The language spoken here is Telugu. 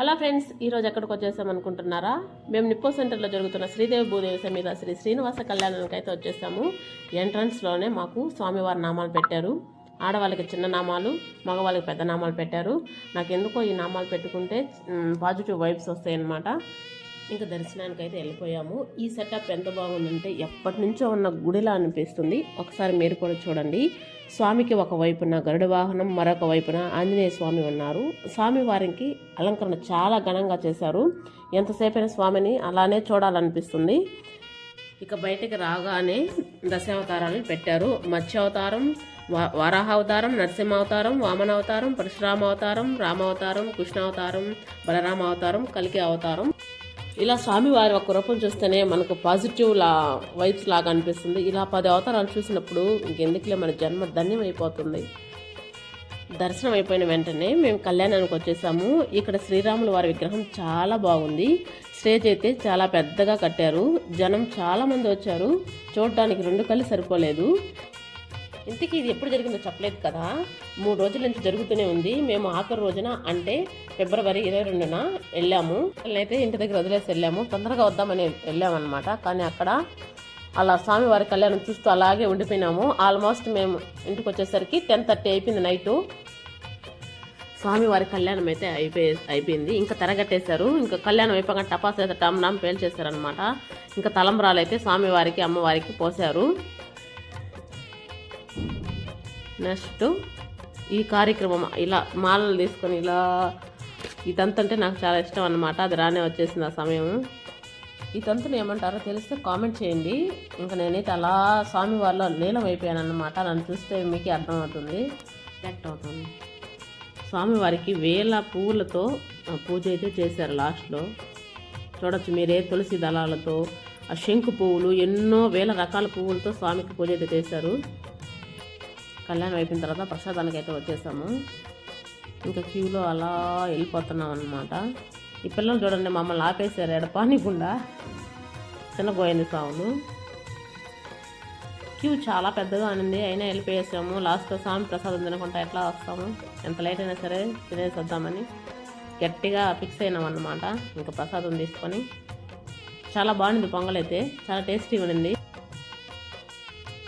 హలో ఫ్రెండ్స్, ఈరోజు ఎక్కడికి వచ్చేసాం అనుకుంటున్నారా? మేము నిప్పో సెంటర్లో జరుగుతున్న శ్రీదేవి భూదేవి సమేత శ్రీ శ్రీనివాస కళ్యాణానికి అయితే వచ్చేసాము. ఎంట్రన్స్లోనే మాకు స్వామివారి నామాలు పెట్టారు. ఆడవాళ్ళకి చిన్న నామాలు, మగవాళ్ళకి పెద్ద నామాలు పెట్టారు. నాకు ఎందుకో ఈ నామాలు పెట్టుకుంటే పాజిటివ్ వైబ్స్ వస్తాయన్నమాట. ఇంకా దర్శనానికి అయితే వెళ్ళిపోయాము. ఈ సెటప్ ఎంత బాగుందంటే ఎప్పటి నుంచో ఉన్న గుడిలా అనిపిస్తుంది. ఒకసారి మీరు కూడా చూడండి. స్వామికి ఒక వైపున గరుడ వాహనం, మరొక వైపున ఆంజనేయ స్వామి ఉన్నారు. స్వామి వారికి అలంకరణ చాలా ఘనంగా చేశారు. ఎంతసేపైనా స్వామిని అలానే చూడాలనిపిస్తుంది. ఇక బయటకు రాగానే దశావతారాలు పెట్టారు. మత్స్యావతారం, వరాహావతారం, నరసింహావతారం, వామనావతారం, పరశురామావతారం, రామావతారం, కృష్ణావతారం, బలరామ అవతారం, కలికి అవతారం. ఇలా స్వామివారి ఒక రూపం చూస్తేనే మనకు పాజిటివ్ వైబ్స్ లాగా అనిపిస్తుంది. ఇలా 10 అవతారాలు చూసినప్పుడు ఇంకెందుకులే మన జన్మ ధన్యం అయిపోతుంది. దర్శనం అయిపోయిన వెంటనే మేము కళ్యాణానికి వచ్చేసాము. ఇక్కడ శ్రీరాముల వారి విగ్రహం చాలా బాగుంది. స్టేజ్ అయితే చాలా పెద్దగా కట్టారు. జనం చాలా మంది వచ్చారు. చూడడానికి 2 కళ్ళు సరిపోలేదు. ఇంతకీ ఇది ఎప్పుడు జరిగిందో చెప్పలేదు కదా. 3 రోజుల నుంచి జరుగుతూనే ఉంది. మేము ఆఖరి రోజున అంటే ఫిబ్రవరి 22న వెళ్ళాము. అయితే ఇంటి దగ్గర వదిలేసి వెళ్ళాము. తొందరగా వద్దామని వెళ్ళామన్నమాట. కానీ అక్కడ అలా స్వామివారి కళ్యాణం చూస్తూ అలాగే ఉండిపోయినాము. ఆల్మోస్ట్ మేము ఇంటికి వచ్చేసరికి 10:30 అయిపోయింది నైటు. స్వామివారి కళ్యాణం అయితే అయిపోయింది. ఇంకా తెరగట్టేశారు. ఇంకా కళ్యాణం అయిపోగా టపాసులు అయితే టమ్నామ్ పేల్చేశారనమాట. ఇంకా తలంబ్రాలు అయితే స్వామివారికి అమ్మవారికి పోసారు. నెక్స్ట్ ఈ కార్యక్రమం ఇలా మాలలు తీసుకొని ఇలా ఈ తంతు అంటే నాకు చాలా ఇష్టం అన్నమాట. అది రానే వచ్చేసింది ఆ సమయం. ఈ తంతుని ఏమంటారో తెలిస్తే కామెంట్ చేయండి. ఇంకా నేనైతే అలా స్వామివారిలో లీలం అయిపోయాను అన్నమాట. నన్ను చూస్తే మీకే అర్థమవుతుంది, రియాక్ట్ అవుతుంది. స్వామివారికి 1000 పువ్వులతో పూజ అయితే చేశారు. లాస్ట్లో చూడొచ్చు మీరే. తులసి దళాలతో, ఆ శంకు పువ్వులు, ఎన్నో 1000 రకాల పువ్వులతో స్వామికి పూజ అయితే చేశారు. కళ్యాణం అయిపోయిన తర్వాత ప్రసాదానికి అయితే వచ్చేసాము. ఇంకా క్యూలో అలా వెళ్ళిపోతున్నాం అన్నమాట. ఈ పిల్లలు చూడండి మమ్మల్ని ఆపేశారు ఎడపానికుండా. చిన్నపోయింది సాగును. క్యూ చాలా పెద్దగా అనింది. అయినా వెళ్ళిపోయేసాము. లాస్ట్లో స్వామి ప్రసాదం తినకుండా ఎట్లా వస్తాము? ఎంత లేట్ అయినా సరే తినేసి వద్దామని గట్టిగా ఫిక్స్ అయినాం అన్నమాట. ఇంకా ప్రసాదం తీసుకొని చాలా బాగుంది. పొంగల్ అయితే చాలా టేస్టీగా ఉండింది.